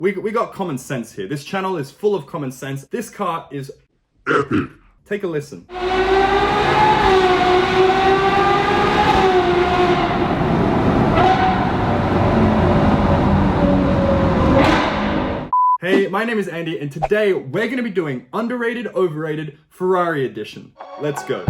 We got common sense here. This channel is full of common sense. This car is epic. Take a listen. Hey, my name is Andy, and today we're going to be doing underrated, overrated Ferrari Edition. Let's go.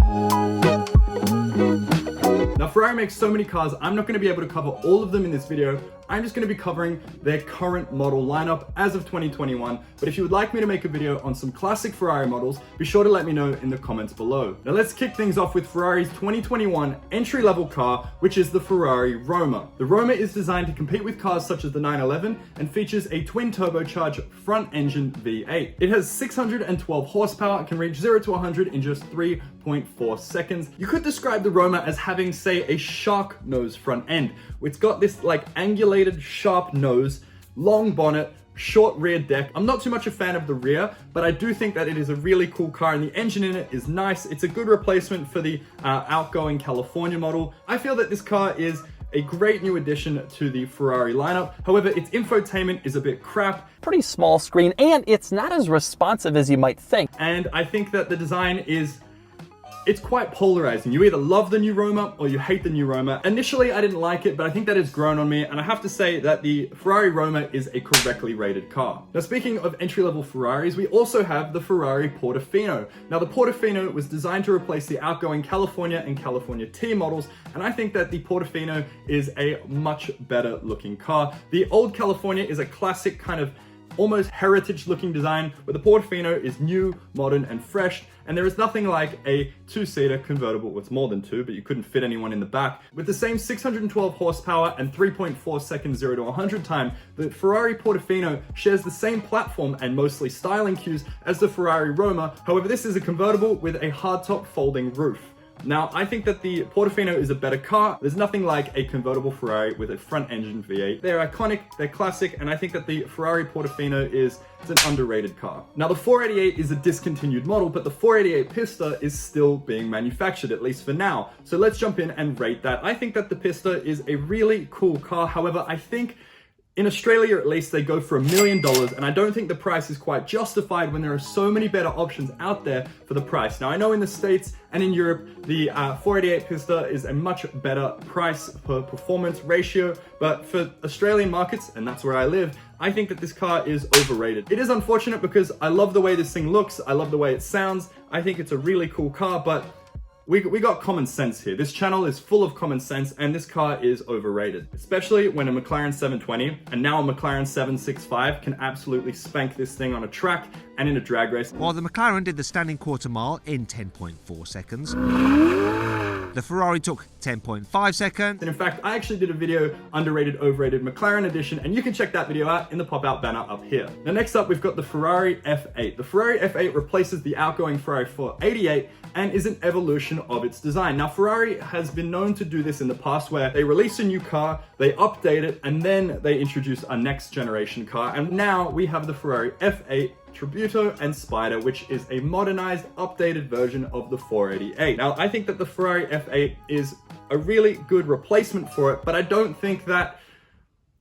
Now, Ferrari makes so many cars, I'm not going to be able to cover all of them in this video. I'm just going to be covering their current model lineup as of 2021. But if you would like me to make a video on some classic Ferrari models, be sure to let me know in the comments below. Now let's kick things off with Ferrari's 2021 entry-level car, which is the Ferrari Roma. The Roma is designed to compete with cars such as the 911 and features a twin-turbocharged front-engine V8. It has 612 horsepower and can reach 0 to 100 in just 3.4 seconds. You could describe the Roma as having, say, a shark nose front end. It's got this like angulated sharp nose, long bonnet, short rear deck. I'm not too much a fan of the rear, but I do think that it is a really cool car and the engine in it is nice. It's a good replacement for the outgoing California model. I feel that this car is a great new addition to the Ferrari lineup. However, its infotainment is a bit crap. Pretty small screen, and it's not as responsive as you might think. And I think that the design is it's quite polarizing. You either love the new Roma or you hate the new Roma. Initially, I didn't like it, but I think that has grown on me, and I have to say that the Ferrari Roma is a correctly rated car. Now, speaking of entry-level Ferraris, we also have the Ferrari Portofino. Now, the Portofino was designed to replace the outgoing California and California T models, and I think that the Portofino is a much better looking car. The old California is a classic kind of almost heritage looking design, but the Portofino is new, modern, and fresh, and there is nothing like a two-seater convertible. Well, it's more than two, but you couldn't fit anyone in the back. With the same 612 horsepower and 3.4 seconds 0 to 100 time, the Ferrari Portofino shares the same platform and mostly styling cues as the Ferrari Roma. However, this is a convertible with a hardtop folding roof. Now, I think that the Portofino is a better car. There's nothing like a convertible Ferrari with a front-engine V8. They're iconic, they're classic, and I think that the Ferrari Portofino is an underrated car. Now, the 488 is a discontinued model, but the 488 Pista is still being manufactured, at least for now. So let's jump in and rate that. I think that the Pista is a really cool car. However, I think in Australia, at least, they go for $1 million, and I don't think the price is quite justified when there are so many better options out there for the price. Now, I know in the States and in Europe, the 488 Pista is a much better price per performance ratio, but for Australian markets, and that's where I live, I think that this car is overrated. It is unfortunate because I love the way this thing looks, I love the way it sounds, I think it's a really cool car, but we got common sense here. This channel is full of common sense, and this car is overrated, especially when a McLaren 720 and now a McLaren 765 can absolutely spank this thing on a track and in a drag race. While the McLaren did the standing quarter mile in 10.4 seconds, the Ferrari took 10.5 seconds. And in fact, I actually did a video, underrated, overrated McLaren Edition, and you can check that video out in the pop-out banner up here. Now, next up, we've got the Ferrari F8. The Ferrari F8 replaces the outgoing Ferrari 488 and is an evolution of its design. Now, Ferrari has been known to do this in the past where they release a new car, they update it, and then they introduce a next generation car. And now we have the Ferrari F8 Tributo and Spider, which is a modernized, updated version of the 488. Now, I think that the Ferrari F8 is a really good replacement for it, but I don't think that,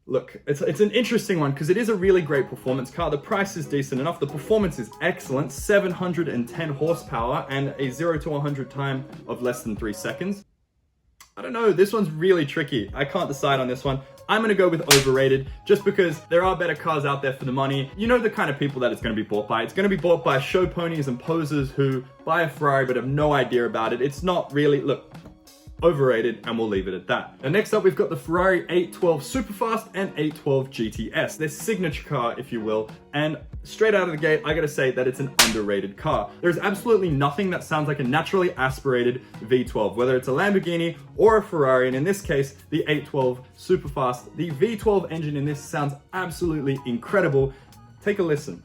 look, it's an interesting one because it is a really great performance car. The price is decent enough. The performance is excellent, 710 horsepower and a 0 to 100 time of less than 3 seconds. I don't know, this one's really tricky. I can't decide on this one. I'm gonna go with overrated just because there are better cars out there for the money. You know the kind of people that it's gonna be bought by. It's gonna be bought by show ponies and posers who buy a Ferrari but have no idea about it. It's not really, look, overrated, and we'll leave it at that. And next up, we've got the Ferrari 812 Superfast and 812 GTS, their signature car, if you will, and straight out of the gate, I gotta say that it's an underrated car. There's absolutely nothing that sounds like a naturally aspirated V12, whether it's a Lamborghini or a Ferrari, and in this case, the 812 Superfast. The V12 engine in this sounds absolutely incredible. Take a listen.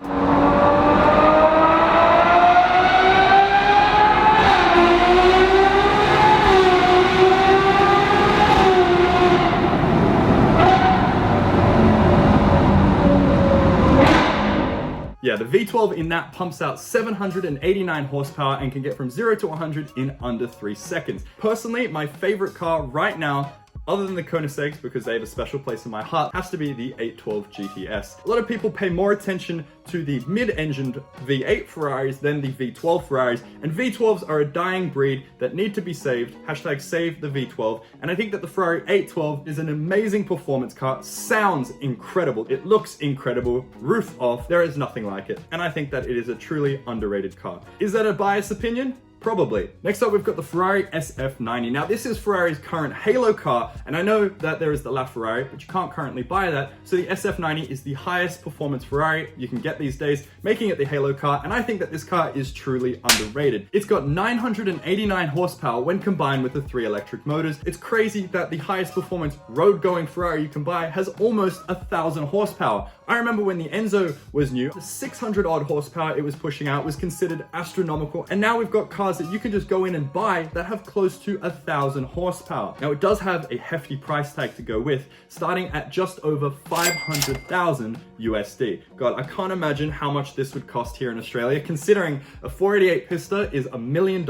Yeah, the V12 in that pumps out 789 horsepower and can get from 0 to 100 in under 3 seconds. Personally, my favorite car right now other than the Koenigseggs, because they have a special place in my heart, has to be the 812 GTS. A lot of people pay more attention to the mid-engined V8 Ferraris than the V12 Ferraris, and V12s are a dying breed that need to be saved. Hashtag save the V12. And I think that the Ferrari 812 is an amazing performance car, sounds incredible, it looks incredible, roof off, there is nothing like it. And I think that it is a truly underrated car. Is that a biased opinion? Probably. Next up, we've got the Ferrari SF90. Now, this is Ferrari's current halo car, and I know that there is the LaFerrari, but you can't currently buy that. So the SF90 is the highest performance Ferrari you can get these days, making it the halo car, and I think that this car is truly underrated. It's got 989 horsepower when combined with the 3 electric motors. It's crazy that the highest performance road-going Ferrari you can buy has almost 1,000 horsepower. I remember when the Enzo was new, the 600 odd horsepower it was pushing out was considered astronomical, and now we've got cars that you can just go in and buy that have close to 1,000 horsepower. Now, it does have a hefty price tag to go with, starting at just over 500,000 USD. God, I can't imagine how much this would cost here in Australia, considering a 488 Pista is $1 million,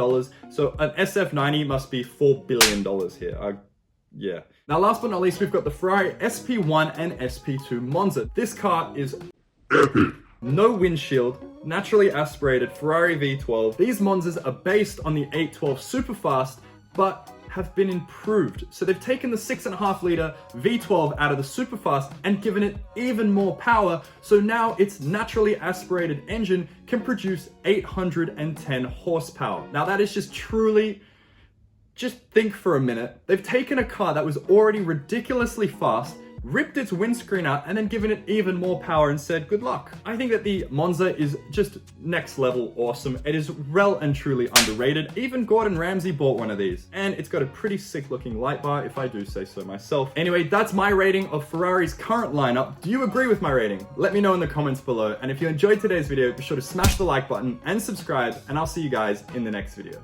so an SF90 must be $4 billion here. Yeah. Now, last but not least, we've got the Ferrari SP1 and SP2 Monza. This car is epic. No windshield, naturally aspirated Ferrari V12. These Monzas are based on the 812 Superfast, but have been improved. So they've taken the 6.5 liter V12 out of the Superfast and given it even more power. So now its naturally aspirated engine can produce 810 horsepower. Now that is just truly, just think for a minute. They've taken a car that was already ridiculously fast, ripped its windscreen out, and then given it even more power and said, good luck. I think that the Monza is just next level awesome. It is well and truly underrated. Even Gordon Ramsay bought one of these. And it's got a pretty sick looking light bar, if I do say so myself. Anyway, that's my rating of Ferrari's current lineup. Do you agree with my rating? Let me know in the comments below. And if you enjoyed today's video, be sure to smash the like button and subscribe, and I'll see you guys in the next video.